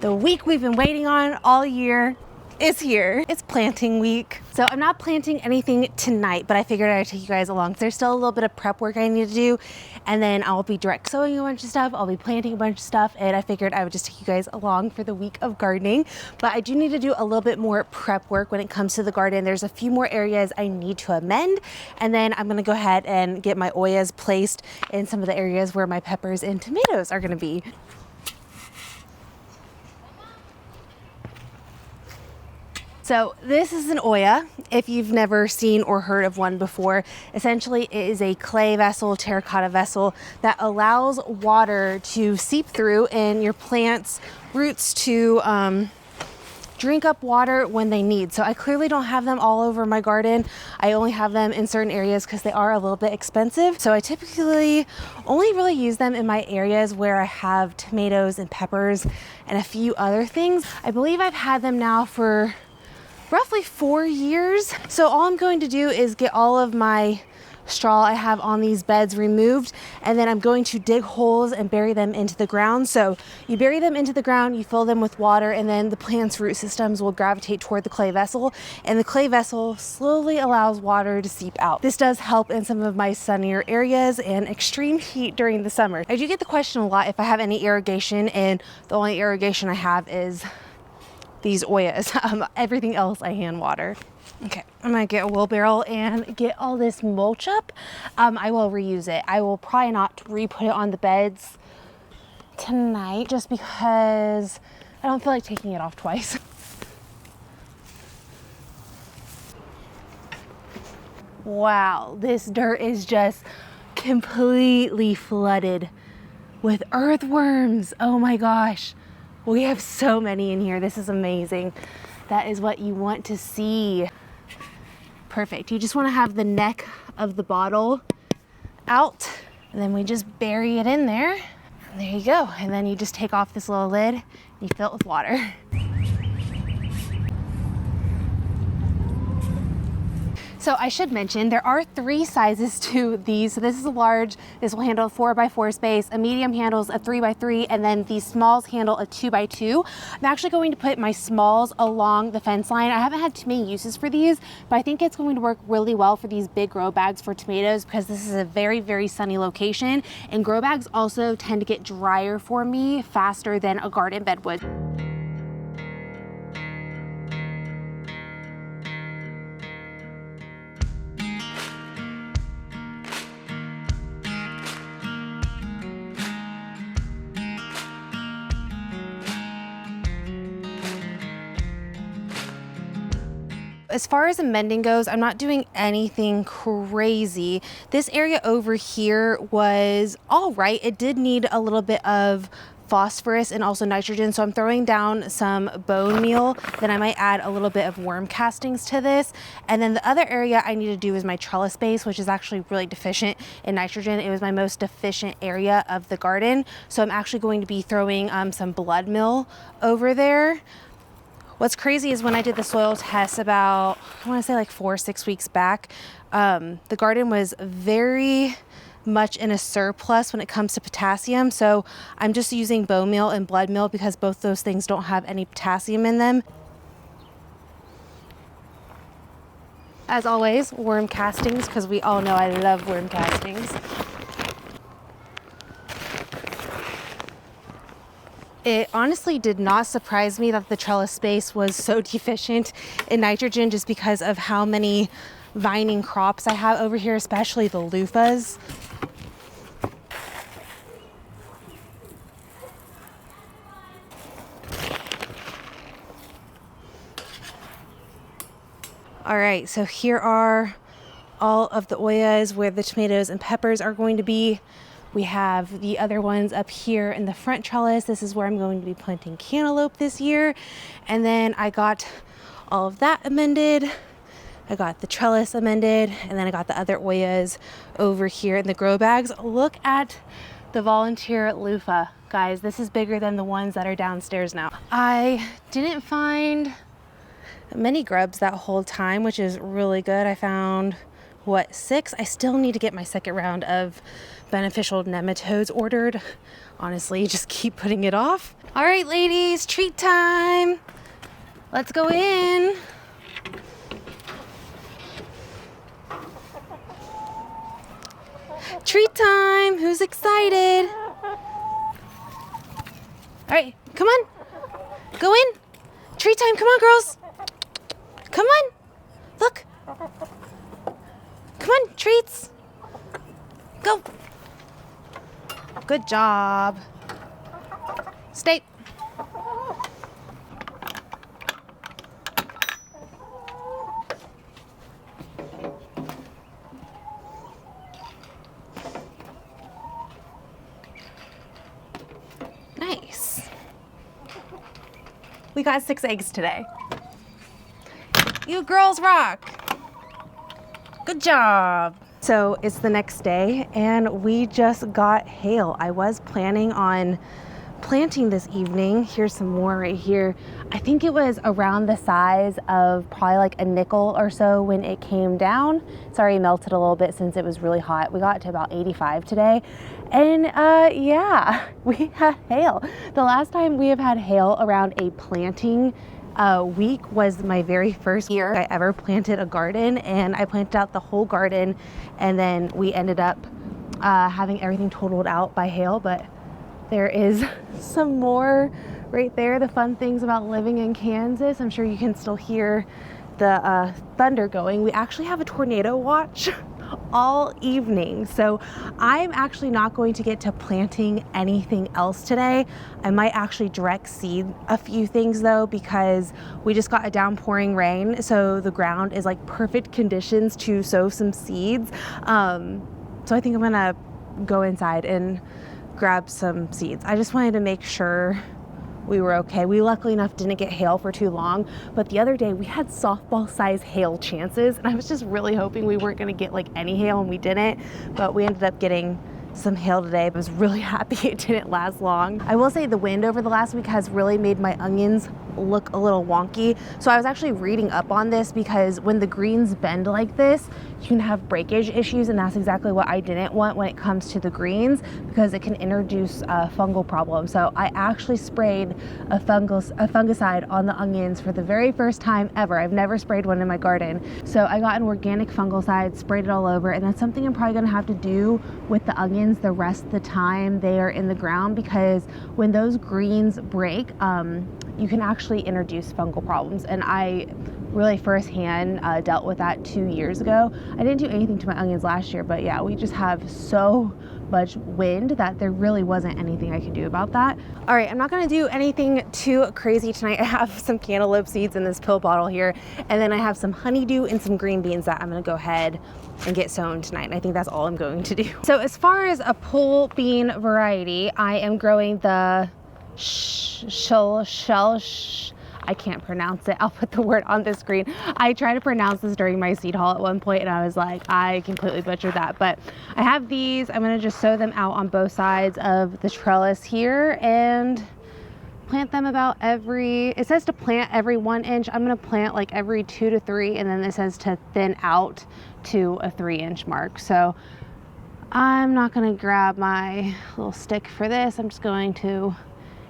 The week we've been waiting on all year is here. It's planting week. So I'm not planting anything tonight, but I figured I'd take you guys along. There's still a little bit of prep work I need to do, and then I'll be direct sowing a bunch of stuff. I'll be planting a bunch of stuff, and I figured I would just take you guys along for the week of gardening. But I do need to do a little bit more prep work when it comes to the garden. There's a few more areas I need to amend, and then I'm gonna go ahead and get my oyas placed in some of the areas where my peppers and tomatoes are gonna be. So this is an oya. If you've never seen or heard of one before, essentially it is a clay vessel, terracotta vessel that allows water to seep through and your plants' roots to drink up water when they need. So I clearly don't have them all over my garden. I only have them in certain areas because they are a little bit expensive. So I typically only really use them in my areas where I have tomatoes and peppers and a few other things. I believe I've had them now for roughly 4 years. So all I'm going to do is get all of my straw I have on these beds removed, and then I'm going to dig holes and bury them into the ground. So you bury them into the ground, you fill them with water, and then the plant's root systems will gravitate toward the clay vessel, and the clay vessel slowly allows water to seep out. This does help in some of my sunnier areas and extreme heat during the summer. I do get the question a lot if I have any irrigation, and the only irrigation I have is these oyas. Everything else I hand water. Okay, I'm gonna get a wheelbarrow and get all this mulch up. I will reuse it. I will probably not re-put it on the beds tonight just because I don't feel like taking it off twice. Wow, this dirt is just completely flooded with earthworms. Oh my gosh. We have so many in here. This is amazing. That is what you want to see. Perfect. You just want to have the neck of the bottle out, and then we just bury it in there. And there you go. And then you just take off this little lid and you fill it with water. So I should mention there are 3 sizes to these. So this is a large, this will handle a 4x4 space, a medium handles a 3x3, and then these smalls handle a 2x2. I'm actually going to put my smalls along the fence line. I haven't had too many uses for these, but I think it's going to work really well for these big grow bags for tomatoes because this is a very, very sunny location, and grow bags also tend to get drier for me faster than a garden bed would. As far as amending goes, I'm not doing anything crazy. This area over here was all right. It did need a little bit of phosphorus and also nitrogen, so I'm throwing down some bone meal. Then I might add a little bit of worm castings to this. And then the other area I need to do is my trellis base, which is actually really deficient in nitrogen. It was my most deficient area of the garden, so I'm actually going to be throwing some blood meal over there. What's crazy is when I did the soil test about, I want to say like 4 or 6 weeks back, the garden was very much in a surplus when it comes to potassium. So I'm just using bone meal and blood meal because both those things don't have any potassium in them. As always, worm castings, because we all know I love worm castings. It honestly did not surprise me that the trellis space was so deficient in nitrogen just because of how many vining crops I have over here, especially the loofahs. All right, so here are all of the oyas where the tomatoes and peppers are going to be. We have the other ones up here in the front trellis. This is where I'm going to be planting cantaloupe this year. And then I got all of that amended. I got the trellis amended, and then I got the other oyas over here in the grow bags. Look at the volunteer loofah. Guys, this is bigger than the ones that are downstairs now. I didn't find many grubs that whole time, which is really good. I found, 6? I still need to get my second round of beneficial nematodes ordered. Honestly, just keep putting it off. All right, ladies, treat time. Let's go in. Treat time. Who's excited? All right, come on. Go in. Treat time. Come on, girls. Come on. Look. Come on, treats. Go. Good job. Stay. Nice. We got 6 eggs today. You girls rock. Good job. So it's the next day and we just got hail. I was planning on planting this evening. Here's some more right here. I think it was around the size of probably like a nickel or so when it came down. It's already melted a little bit since it was really hot. We got to about 85 today. And yeah, we had hail. The last time we have had hail around a planting week was my very first year I ever planted a garden, and I planted out the whole garden, and then we ended up having everything totaled out by hail. But there is some more right there. The fun things about living in Kansas, I'm sure you can still hear the thunder going. We actually have a tornado watch all evening, so I'm actually not going to get to planting anything else today. I might actually direct seed a few things though, because we just got a downpouring rain, so the ground is like perfect conditions to sow some seeds. So I think I'm gonna go inside and grab some seeds. I just wanted to make sure we were okay. We luckily enough didn't get hail for too long, but the other day we had softball size hail chances, and I was just really hoping we weren't gonna get like any hail, and we didn't, but we ended up getting some hail today. I was really happy it didn't last long. I will say the wind over the last week has really made my onions look a little wonky. So I was actually reading up on this, because when the greens bend like this, you can have breakage issues, and that's exactly what I didn't want when it comes to the greens, because it can introduce fungal problems. So I actually sprayed a fungicide on the onions for the very first time ever. I've never sprayed one in my garden. So I got an organic fungicide, sprayed it all over, and that's something I'm probably gonna have to do with the onions the rest of the time they are in the ground, because when those greens break, you can actually introduce fungal problems. And I really firsthand dealt with that 2 years ago. I didn't do anything to my onions last year, but yeah, we just have so much wind that there really wasn't anything I could do about that. All right, I'm not gonna do anything too crazy tonight. I have some cantaloupe seeds in this pill bottle here, and then I have some honeydew and some green beans that I'm gonna go ahead and get sown tonight. And I think that's all I'm going to do. So as far as a pole bean variety, I am growing the I can't pronounce it. I'll put the word on the screen. I tried to pronounce this during my seed haul at one point, and I was like, I completely butchered that. But I have these. I'm gonna just sow them out on both sides of the trellis here and plant them about it says to plant every 1 inch. I'm gonna plant like every 2 to 3, and then it says to thin out to a 3-inch mark. So I'm not gonna grab my little stick for this. I'm just going to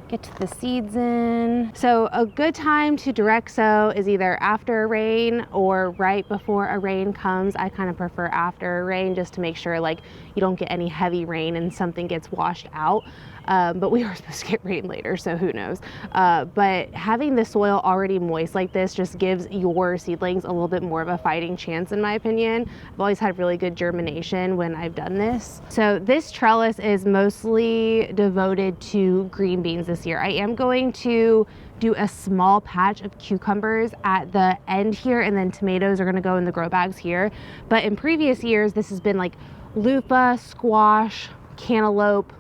get the seeds in. So a good time to direct sow is either after a rain or right before a rain comes. I kind of prefer after a rain, just to make sure like you don't get any heavy rain and something gets washed out. But we are supposed to get rain later, so who knows. But having the soil already moist like this just gives your seedlings a little bit more of a fighting chance, in my opinion. I've always had really good germination when I've done this. So this trellis is mostly devoted to green beans this year. I am going to do a small patch of cucumbers at the end here, and then tomatoes are gonna go in the grow bags here. But in previous years, this has been like loofah, squash, cantaloupe,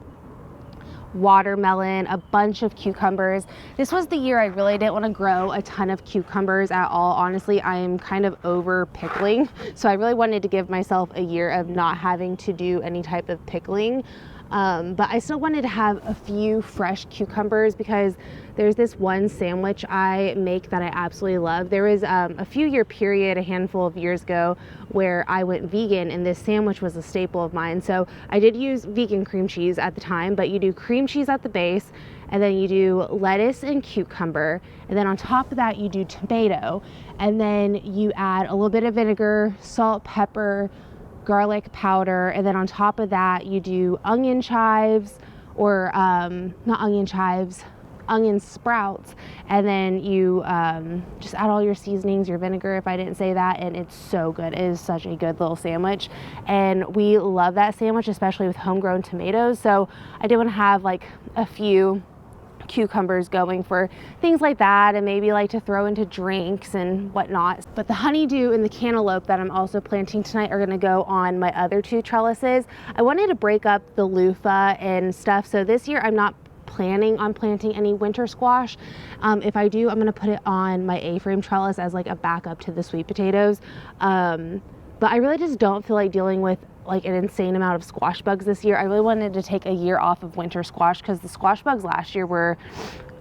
watermelon, a bunch of cucumbers. This was the year I really didn't want to grow a ton of cucumbers at all. Honestly, I am kind of over pickling, so I really wanted to give myself a year of not having to do any type of pickling. But I still wanted to have a few fresh cucumbers because there's this one sandwich I make that I absolutely love. There was a few year period, a handful of years ago, where I went vegan and this sandwich was a staple of mine. So I did use vegan cream cheese at the time, but you do cream cheese at the base, and then you do lettuce and cucumber, and then on top of that you do tomato, and then you add a little bit of vinegar, salt, pepper, garlic powder, and then on top of that you do onion chives, or not onion chives, onion sprouts, and then you just add all your seasonings, your vinegar if I didn't say that, and it's so good. It is such a good little sandwich, and we love that sandwich, especially with homegrown tomatoes. So I did want to have like a few cucumbers going for things like that, and maybe like to throw into drinks and whatnot. But the honeydew and the cantaloupe that I'm also planting tonight are going to go on my other two trellises. I wanted to break up the loofah and stuff, so this year I'm not planning on planting any winter squash. If I do, I'm going to put it on my A-frame trellis as like a backup to the sweet potatoes. But I really just don't feel like dealing with like an insane amount of squash bugs this year. I really wanted to take a year off of winter squash because the squash bugs last year were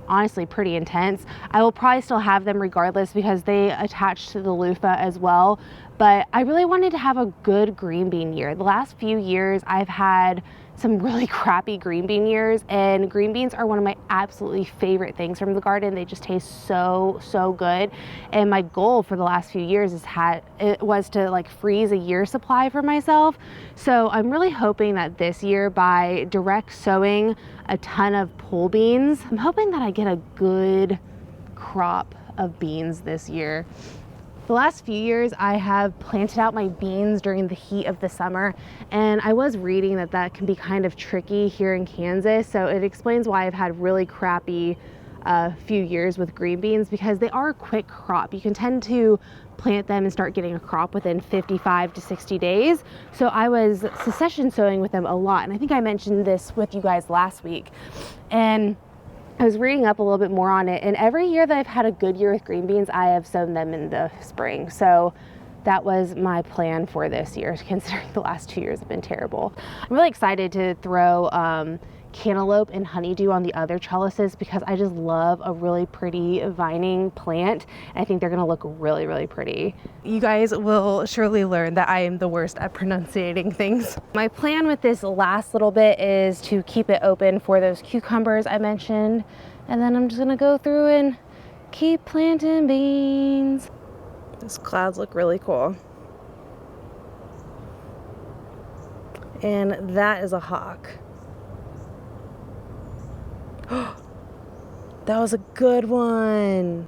honestly pretty intense. I will probably still have them regardless because they attach to the loofah as well. But I really wanted to have a good green bean year. The last few years I've had some really crappy green bean years, and green beans are one of my absolutely favorite things from the garden. They just taste so good. And my goal for the last few years was to like freeze a year supply for myself. So I'm really hoping that this year, by direct sowing a ton of pole beans, I'm hoping that I get a good crop of beans this year. The last few years I have planted out my beans during the heat of the summer, and I was reading that that can be kind of tricky here in Kansas, so it explains why I've had really crappy few years with green beans, because they are a quick crop. You can tend to plant them and start getting a crop within 55 to 60 days. So I was succession sowing with them a lot, and I think I mentioned this with you guys last week. And I was reading up a little bit more on it, and every year that I've had a good year with green beans, I have sown them in the spring. So that was my plan for this year, considering the last 2 years have been terrible. I'm really excited to throw cantaloupe and honeydew on the other trellises because I just love a really pretty vining plant. I think they're gonna look really pretty. You guys will surely learn that I am the worst at pronunciating things. My plan with this last little bit is to keep it open for those cucumbers I mentioned, and then I'm just gonna go through and keep planting beans. These clouds look really cool. And that is a hawk. That was a good one.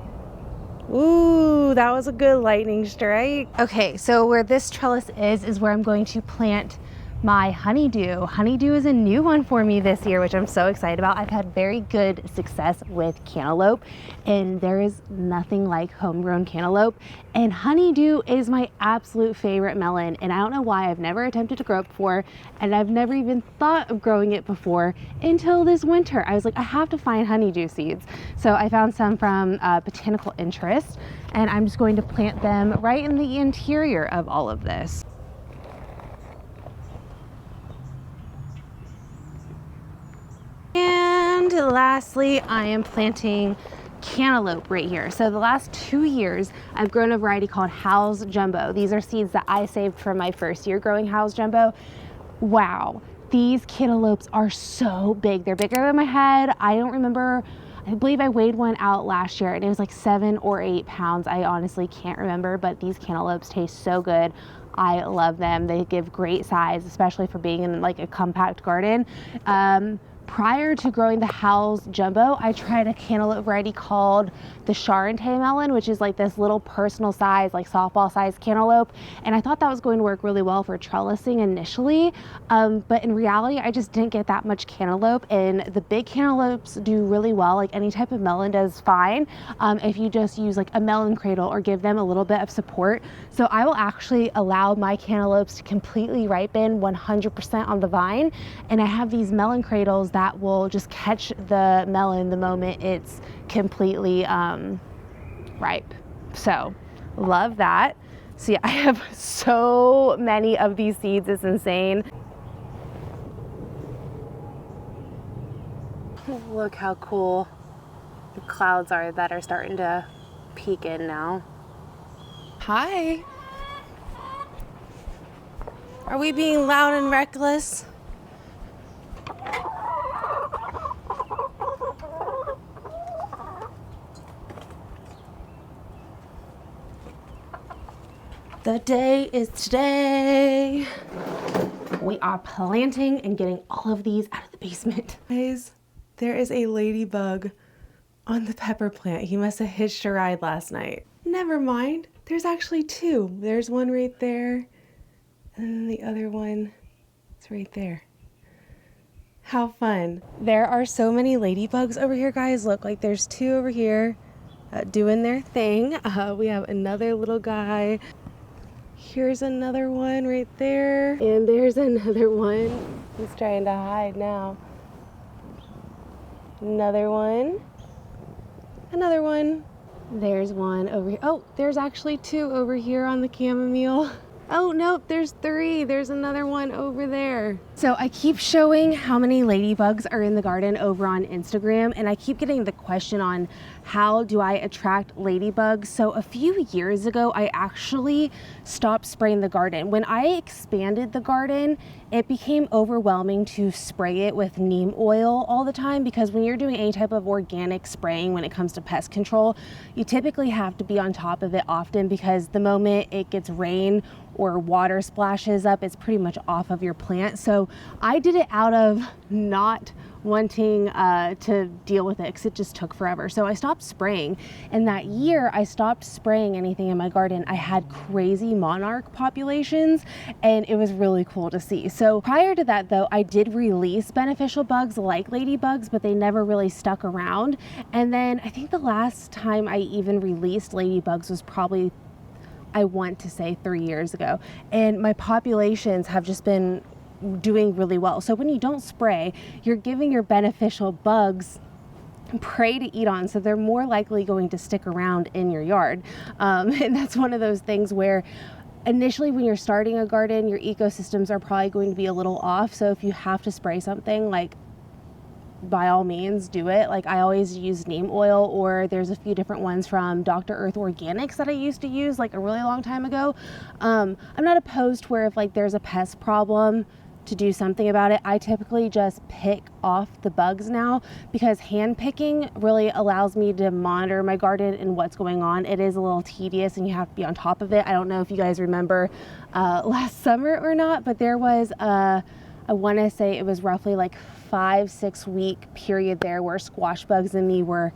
Ooh, that was a good lightning strike. Okay, so where this trellis is where I'm going to plant my honeydew. Honeydew is a new one for me this year, which I'm so excited about. I've had very good success with cantaloupe, and there is nothing like homegrown cantaloupe. And honeydew is my absolute favorite melon, and I don't know why I've never attempted to grow it before, and I've never even thought of growing it before until this winter. I was like, I have to find honeydew seeds. So I found some from Botanical Interest, and I'm just going to plant them right in the interior of all of this. And lastly, I am planting cantaloupe right here. So the last 2 years, I've grown a variety called House Jumbo. These are seeds that I saved from my first year growing House Jumbo. Wow, these cantaloupes are so big. They're bigger than my head. I don't remember, I believe I weighed one out last year and it was like 7 or 8 pounds. I honestly can't remember, but these cantaloupes taste so good. I love them. They give great size, especially for being in like a compact garden. Prior to growing the House Jumbo, I tried a cantaloupe variety called the Charente melon, which is like this little personal size, like softball size cantaloupe. And I thought that was going to work really well for trellising initially. But in reality, I just didn't get that much cantaloupe, and the big cantaloupes do really well. Like any type of melon does fine if you just use like a melon cradle or give them a little bit of support. So I will actually allow my cantaloupes to completely ripen 100% on the vine. And I have these melon cradles that will just catch the melon the moment it's completely ripe. So love that. So yeah, I have so many of these seeds, it's insane. Look how cool the clouds are that are starting to peek in now. Hi. Are we being loud and reckless? The day is today. We are planting and getting all of these out of the basement. Guys, there is a ladybug on the pepper plant. He must have hitched a ride last night. Never mind. There's actually two. There's one right there, and then the other one is right there. How fun. There are so many ladybugs over here, guys. Look, like there's two over here doing their thing. We have another little guy. Here's another one right there. And there's another one. He's trying to hide now. Another one. Another one. There's one over here. Oh, there's actually two over here on the chamomile. Oh, nope, there's three. There's another one over there. So I keep showing how many ladybugs are in the garden over on Instagram, and I keep getting the question on how do I attract ladybugs. So a few years ago, I actually stopped spraying the garden. When I expanded the garden, it became overwhelming to spray it with neem oil all the time, because when you're doing any type of organic spraying when it comes to pest control, you typically have to be on top of it often, because the moment it gets rain or water splashes up, it's pretty much off of your plant. So I did it out of not wanting to deal with it, because it just took forever. So I stopped spraying, and that year I stopped spraying anything in my garden. I had crazy monarch populations, and it was really cool to see. So prior to that though, I did release beneficial bugs like ladybugs, but they never really stuck around. And then I think the last time I even released ladybugs was probably, I want to say, 3 years ago, and my populations have just been doing really well. So when you don't spray, you're giving your beneficial bugs prey to eat on, so they're more likely going to stick around in your yard. And that's one of those things where initially when you're starting a garden, your ecosystems are probably going to be a little off. So if you have to spray something, like, by all means do it. Like, I always use neem oil, or there's a few different ones from Dr. Earth Organics that I used to use like a really long time ago. I'm not opposed to where if like there's a pest problem to do something about it. I typically just pick off the bugs now, because hand picking really allows me to monitor my garden and what's going on. It is a little tedious and you have to be on top of it. I don't know if you guys remember last summer or not, but there was I want to say it was roughly like 5-6 week period there where squash bugs and me were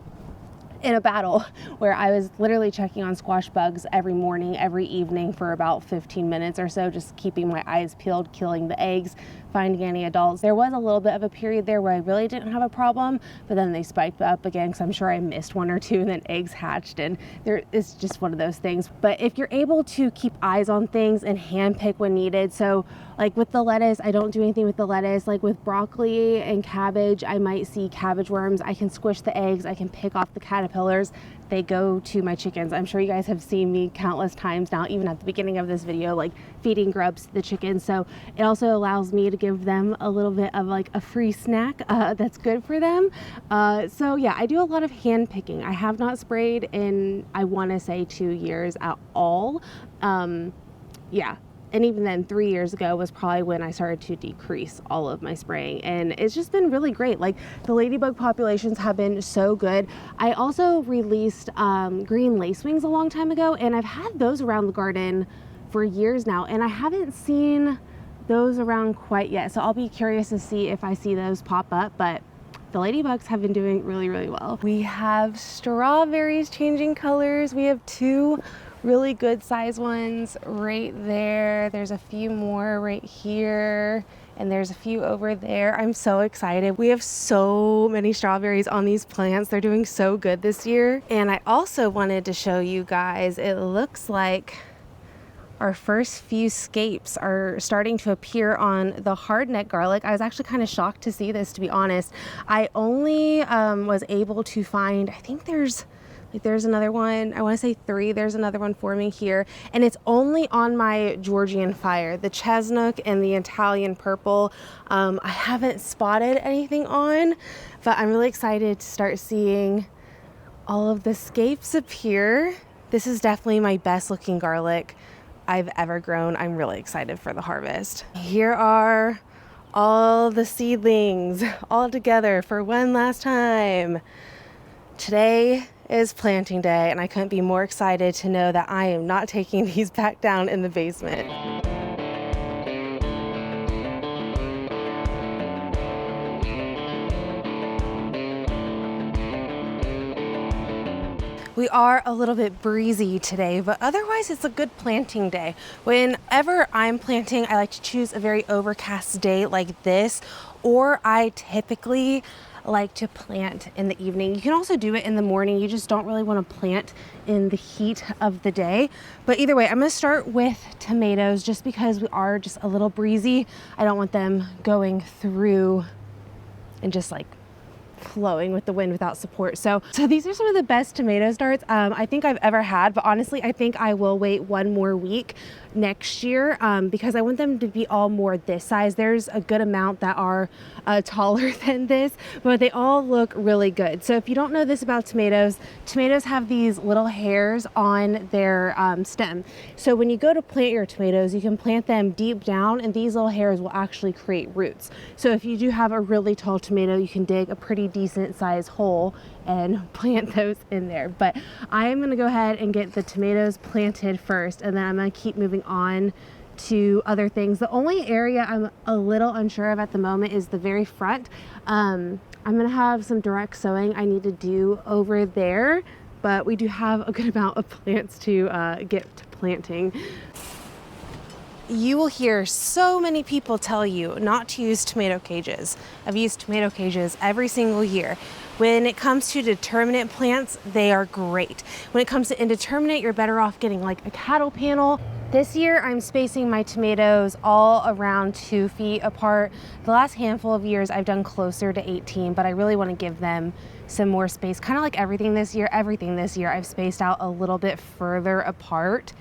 in a battle, where I was literally checking on squash bugs every morning, every evening for about 15 minutes or so, just keeping my eyes peeled, killing the eggs, finding any adults. There was a little bit of a period there where I really didn't have a problem, but then they spiked up again, because I'm sure I missed one or two, and then eggs hatched, and it's just one of those things. But if you're able to keep eyes on things and hand pick when needed, so like with the lettuce, I don't do anything with the lettuce. Like with broccoli and cabbage, I might see cabbage worms. I can squish the eggs. I can pick off the caterpillars. They go to my chickens. I'm sure you guys have seen me countless times now, even at the beginning of this video, like feeding grubs to the chickens. So it also allows me to give them a little bit of like a free snack that's good for them. So yeah, I do a lot of hand picking. I have not sprayed in, I want to say, 2 years at all. Yeah. And even then, 3 years ago was probably when I started to decrease all of my spraying. And it's just been really great. Like, the ladybug populations have been so good. I also released green lacewings a long time ago, and I've had those around the garden for years now, and I haven't seen those around quite yet. So I'll be curious to see if I see those pop up, but the ladybugs have been doing really, really well. We have strawberries changing colors. We have 2 really good size ones right there. There's a few more right here, and there's a few over there. I'm so excited. We have so many strawberries on these plants. They're doing so good this year. And I also wanted to show you guys, it looks like our first few scapes are starting to appear on the hardneck garlic. I was actually kind of shocked to see this, to be honest. I only was able to find, I think there's another one, I want to say 3. There's another one forming here, and it's only on my Georgian fire, the chestnut and the Italian purple. I haven't spotted anything on. But I'm really excited to start seeing all of the scapes appear. This is definitely my best looking garlic I've ever grown. I'm really excited for the harvest. Here are all the seedlings all together for one last time. Today is planting day, and I couldn't be more excited to know that I am not taking these back down in the basement. We are a little bit breezy today, but otherwise it's a good planting day. Whenever I'm planting, I like to choose a very overcast day like this, or I typically like to plant in the evening. You can also do it in the morning. You just don't really want to plant in the heat of the day. But either way, I'm going to start with tomatoes just because we are just a little breezy. I don't want them going through and just like flowing with the wind without support. So these are some of the best tomato starts I think I've ever had, but honestly I think I will wait one more week next year because I want them to be all more this size. There's a good amount that are taller than this, but they all look really good. So if you don't know this about tomatoes, tomatoes have these little hairs on their stem. So when you go to plant your tomatoes, you can plant them deep down and these little hairs will actually create roots. So if you do have a really tall tomato, you can dig a pretty decent sized hole and plant those in there. But I am going to go ahead and get the tomatoes planted first, and then I'm going to keep moving on to other things. The only area I'm a little unsure of at the moment is the very front. I'm going to have some direct sowing I need to do over there, but we do have a good amount of plants to get to planting. You will hear so many people tell you not to use tomato cages. I've used tomato cages every single year. When it comes to determinate plants, they are great. When it comes to indeterminate, you're better off getting like a cattle panel. This year, I'm spacing my tomatoes all around 2 feet apart. The last handful of years, I've done closer to 18, but I really want to give them some more space. Kind of like everything this year, I've spaced out a little bit further apart.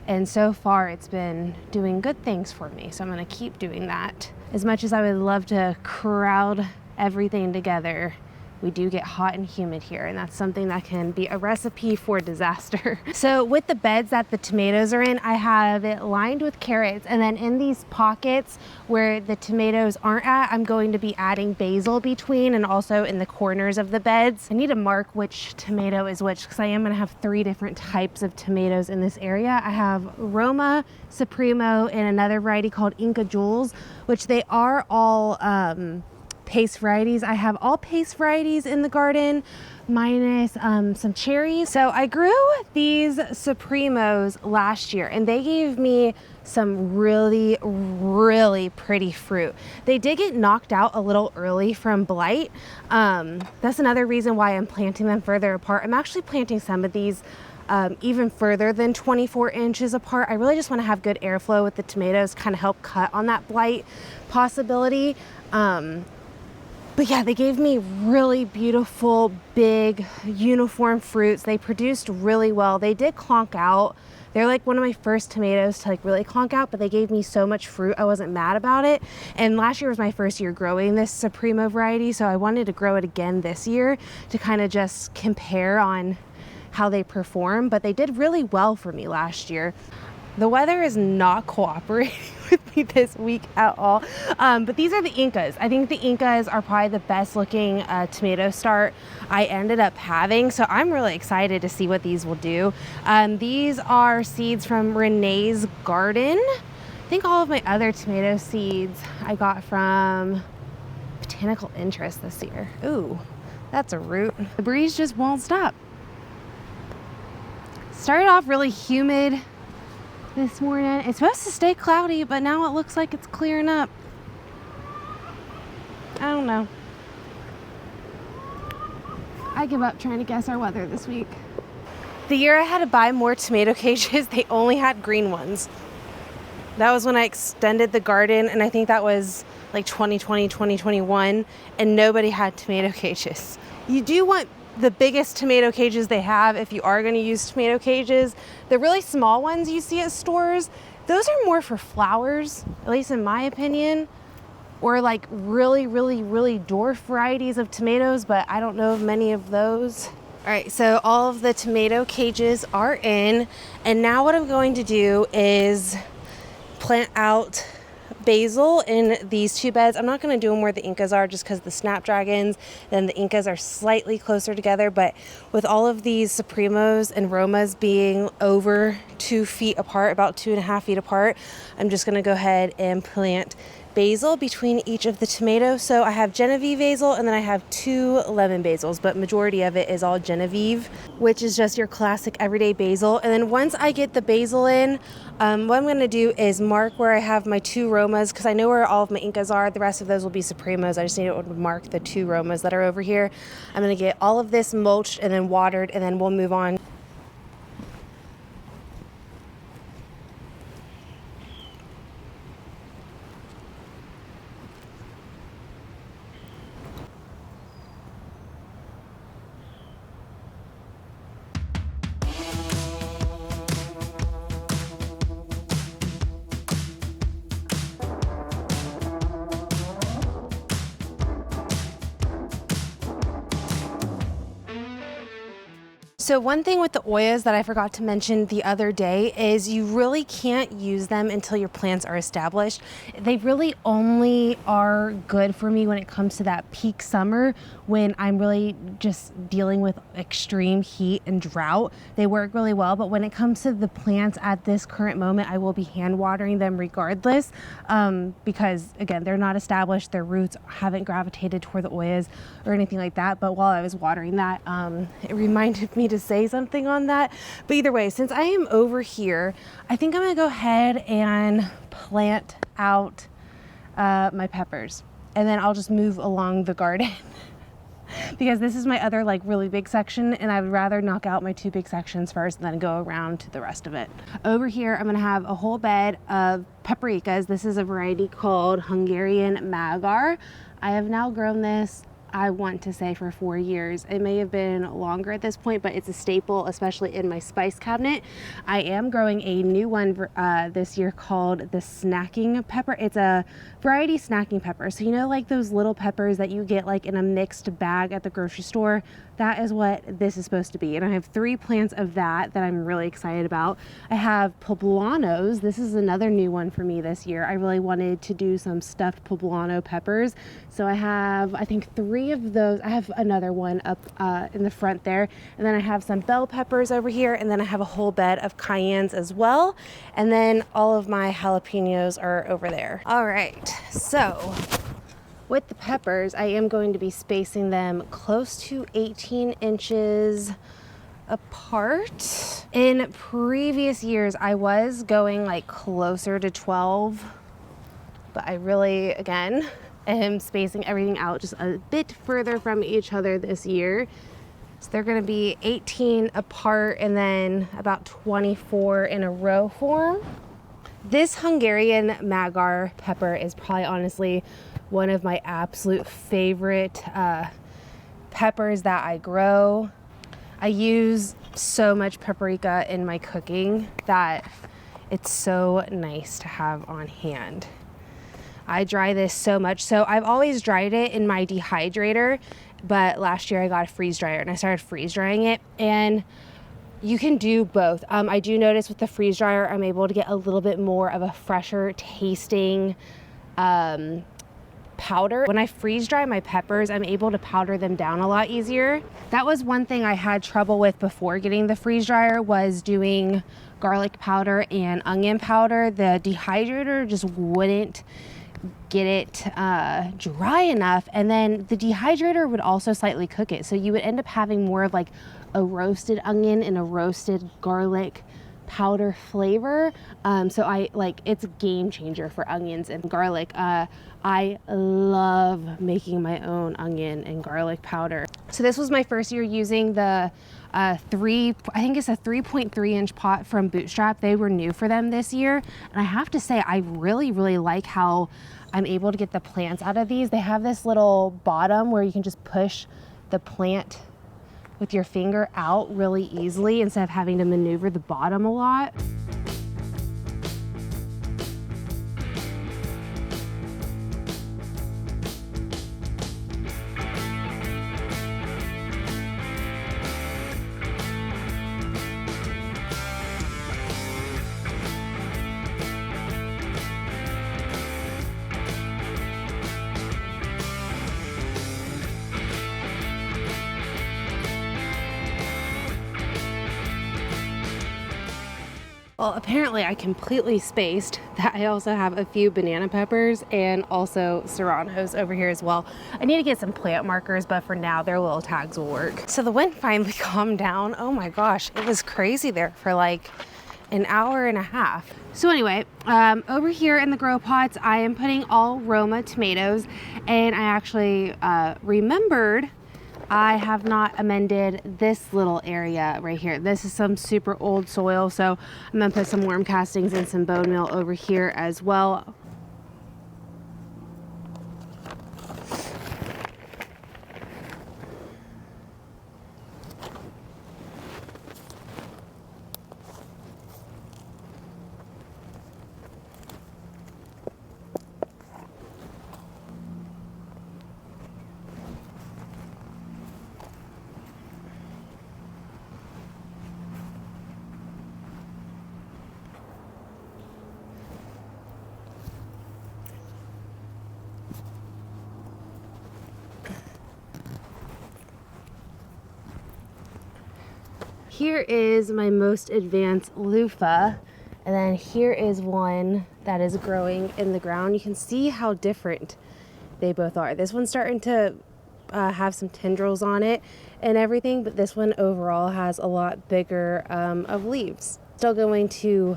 And so far, it's been doing good things for me. So I'm going to keep doing that. As much as I would love to crowd everything together, we do get hot and humid here, and that's something that can be a recipe for disaster. So with the beds that the tomatoes are in, I have it lined with carrots, and then in these pockets where the tomatoes aren't at, I'm going to be adding basil between and also in the corners of the beds. I need to mark which tomato is which because I am going to have 3 different types of tomatoes in this area. I have Roma, Supremo, and another variety called Inca Jules, which they are all paste varieties. I have all paste varieties in the garden minus some cherries. So I grew these Supremos last year and they gave me some really, really pretty fruit. They did get knocked out a little early from blight. That's another reason why I'm planting them further apart. I'm actually planting some of these even further than 24 inches apart. I really just want to have good airflow with the tomatoes, kind of help cut on that blight possibility. But yeah, they gave me really beautiful, big, uniform fruits. They produced really well. They did clonk out. They're like one of my first tomatoes to like really clonk out, but they gave me so much fruit, I wasn't mad about it. And last year was my first year growing this Supremo variety, so I wanted to grow it again this year to kind of just compare on how they perform, but they did really well for me last year. The weather is not cooperating with me this week at all. But these are the Incas. I think the Incas are probably the best looking tomato start I ended up having. So I'm really excited to see what these will do. These are seeds from Renee's garden. I think all of my other tomato seeds I got from Botanical Interest this year. Ooh, that's a root. The breeze just won't stop. Started off really humid this morning. It's supposed to stay cloudy, but now it looks like it's clearing up. I don't know. I give up trying to guess our weather this week. The year I had to buy more tomato cages, they only had green ones. That was when I extended the garden, and I think that was like 2020, 2021, and nobody had tomato cages. You do want the biggest tomato cages they have if you are going to use tomato cages. The really small ones you see at stores, those are more for flowers, at least in my opinion. or like really, really, really dwarf varieties of tomatoes, but I don't know of many of those. All right, so all of the tomato cages are in, and now what I'm going to do is plant out basil in these 2 beds. I'm not going to do them where the Incas are just because the snapdragons and the Incas are slightly closer together, but with all of these Supremos and Romas being over 2 feet apart, about 2.5 feet apart, I'm just going to go ahead and plant basil between each of the tomatoes. So I have Genevieve basil and then I have 2 lemon basils, but majority of it is all Genevieve, which is just your classic everyday basil. And then once I get the basil in, what I'm going to do is mark where I have my 2 Romas, because I know where all of my Incas are. The rest of those will be Supremos. I just need to mark the 2 Romas that are over here. I'm going to get all of this mulched and then watered, and then we'll move on. So one thing with the Oyas that I forgot to mention the other day is you really can't use them until your plants are established. They really only are good for me when it comes to that peak summer, when I'm really just dealing with extreme heat and drought. They work really well, but when it comes to the plants at this current moment, I will be hand watering them regardless, because again, they're not established. Their roots haven't gravitated toward the Oyas or anything like that. But while I was watering that, it reminded me to say something on that. But either way, since I am over here, I think I'm gonna go ahead and plant out my peppers, and then I'll just move along the garden because this is my other like really big section, and I would rather knock out my 2 big sections first and then go around to the rest of it. Over here, I'm gonna have a whole bed of paprikas. This is a variety called Hungarian Magyar. I have now grown this, I want to say, for 4 years. It may have been longer at this point, but it's a staple, especially in my spice cabinet. I am growing a new one this year called the snacking pepper. It's a variety snacking pepper. So you know, like those little peppers that you get like in a mixed bag at the grocery store? That is what this is supposed to be. And I have 3 plants of that I'm really excited about. I have poblanos. This is another new one for me this year. I really wanted to do some stuffed poblano peppers. So I have, I think, 3 of those. I have another one up in the front there. And then I have some bell peppers over here. And then I have a whole bed of cayennes as well. And then all of my jalapenos are over there. All right, so with the peppers, I am going to be spacing them close to 18 inches apart. In previous years, I was going like closer to 12, but I really, again, am spacing everything out just a bit further from each other this year. So they're gonna be 18 apart and then about 24 in a row form. This Hungarian Magyar pepper is probably honestly one of my absolute favorite peppers that I grow. I use so much paprika in my cooking that it's so nice to have on hand. I dry this so much. So I've always dried it in my dehydrator, but last year I got a freeze dryer and I started freeze drying it, and you can do both. I do notice with the freeze dryer, I'm able to get a little bit more of a fresher tasting powder. When I freeze dry my peppers, I'm able to powder them down a lot easier. That was one thing I had trouble with before getting the freeze dryer, was doing garlic powder and onion powder. The dehydrator just wouldn't get it dry enough, and then the dehydrator would also slightly cook it, so you would end up having more of like a roasted onion and a roasted garlic powder flavor. So I like, it's a game changer for onions and garlic. I love making my own onion and garlic powder. So this was my first year using the I think it's a 3.3 inch pot from Bootstrap. They were new for them this year, and I have to say I really like how I'm able to get the plants out of these. They have this little bottom where you can just push the plant with your finger out really easily instead of having to maneuver the bottom a lot. Well, apparently I completely spaced that I also have a few banana peppers and also serranos over here as well. I need to get some plant markers, but for now their little tags will work. So the wind finally calmed down. Oh my gosh, it was crazy there for like an hour and a half. So anyway, over here in the grow pots, I am putting all Roma tomatoes, and I actually remembered I have not amended this little area right here. This is some super old soil, so I'm gonna put some worm castings and some bone meal over here as well. Here is my most advanced loofah, and then here is one that is growing in the ground. You can see how different they both are. This one's starting to have some tendrils on it and everything, but this one overall has a lot bigger of leaves. Still going to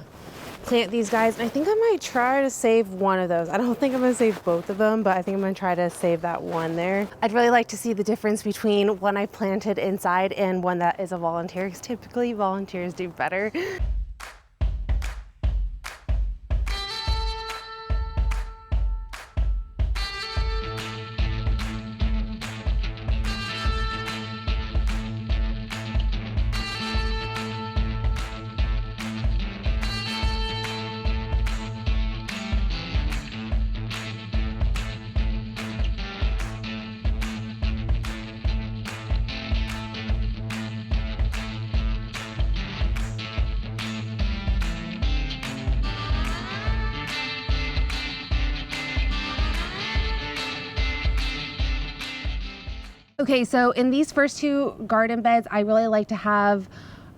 plant these guys. I think I might try to save one of those. I don't think I'm gonna save both of them, but I think I'm gonna try to save that one there. I'd really like to see the difference between one I planted inside and one that is a volunteer, because typically volunteers do better. Okay, so in these first two garden beds, I really like to have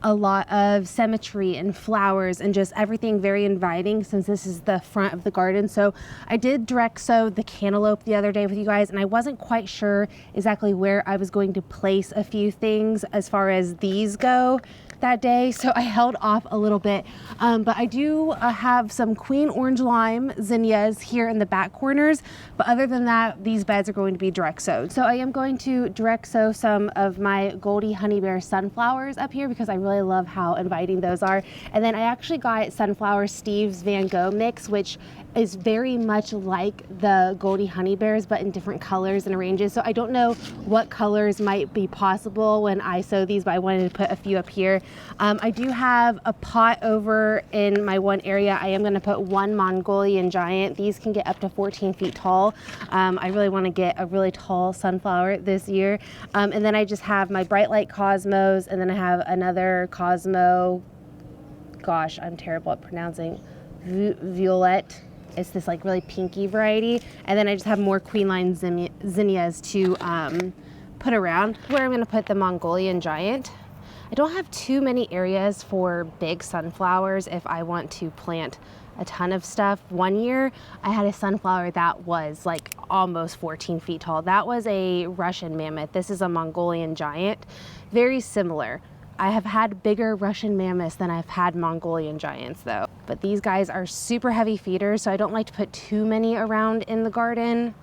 a lot of symmetry and flowers and just everything very inviting, since this is the front of the garden. So I did direct sow the cantaloupe the other day with you guys, and I wasn't quite sure exactly where I was going to place a few things as far as these go that day, so I held off a little bit, but I do have some queen orange lime zinnias here in the back corners, but other than that, these beds are going to be direct sowed. So I am going to direct sow some of my Goldie Honey Bear sunflowers up here because I really love how inviting those are. And then I actually got Sunflower Steve's Van Gogh mix, which is very much like the Goldie Honey Bears, but in different colors and ranges. So I don't know what colors might be possible when I sow these, but I wanted to put a few up here. I do have a pot over in my one area. I am gonna put one Mongolian giant. These can get up to 14 feet tall. I really wanna get a really tall sunflower this year. And then I just have my Bright Light Cosmos, and then I have another Cosmo, gosh, I'm terrible at pronouncing, Violette. It's this like really pinky variety. And then I just have more Queen Line zinnias to put around. Where I'm gonna put the Mongolian giant. I don't have too many areas for big sunflowers if I want to plant a ton of stuff. One year I had a sunflower that was like almost 14 feet tall. That was a Russian mammoth. This is a Mongolian giant. Very similar. I have had bigger Russian mammoths than I've had Mongolian giants though. But these guys are super heavy feeders, so I don't like to put too many around in the garden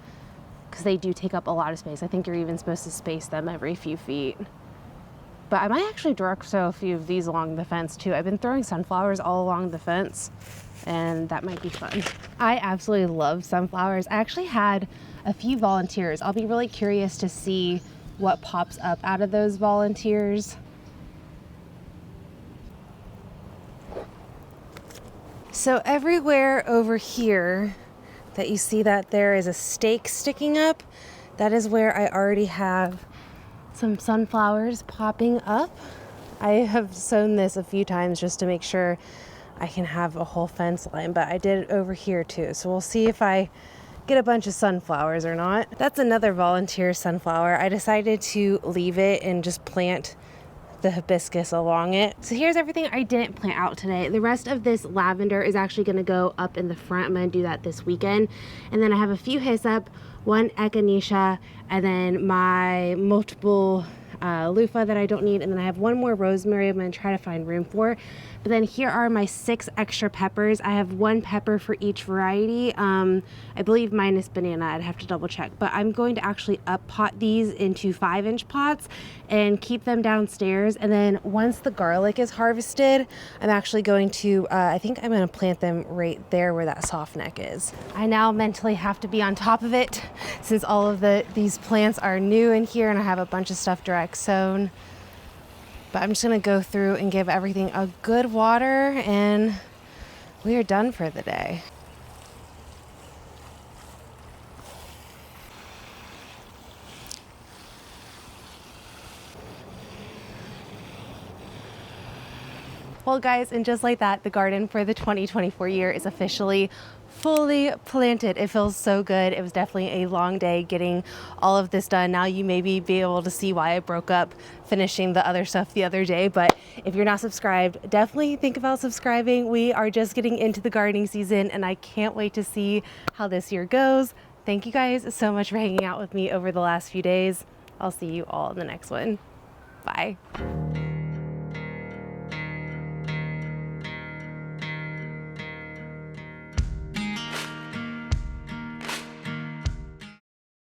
because they do take up a lot of space. I think you're even supposed to space them every few feet. But I might actually direct sow a few of these along the fence too. I've been throwing sunflowers all along the fence, and that might be fun. I absolutely love sunflowers. I actually had a few volunteers. I'll be really curious to see what pops up out of those volunteers. So everywhere over here that you see that there is a stake sticking up, that is where I already have some sunflowers popping up. I have sown this a few times just to make sure I can have a whole fence line, but I did it over here too. So we'll see if I get a bunch of sunflowers or not. That's another volunteer sunflower. I decided to leave it and just plant the hibiscus along it. So here's everything I didn't plant out today. The rest of this lavender is actually gonna go up in the front. I'm gonna do that this weekend. And then I have a few hyssop, one echinacea, and then my multiple loofah that I don't need, and then I have one more rosemary I'm going to try to find room for. But then here are my 6 extra peppers. I have 1 pepper for each variety. I believe minus banana, I'd have to double check, but I'm going to actually up pot these into 5-inch pots and keep them downstairs. And then once the garlic is harvested, I'm actually going to I think I'm going to plant them right there where that soft neck is. I now mentally have to be on top of it since all of these plants are new in here and I have a bunch of stuff direct sown. But I'm just gonna go through and give everything a good water and we are done for the day. Well guys, and just like that, the garden for the 2024 year is officially fully planted. It feels so good. It was definitely a long day getting all of this done. Now you maybe be able to see why I broke up finishing the other stuff the other day. But if you're not subscribed, definitely think about subscribing. We are just getting into the gardening season and I can't wait to see how this year goes. Thank you guys so much for hanging out with me over the last few days. I'll see you all in the next one. Bye.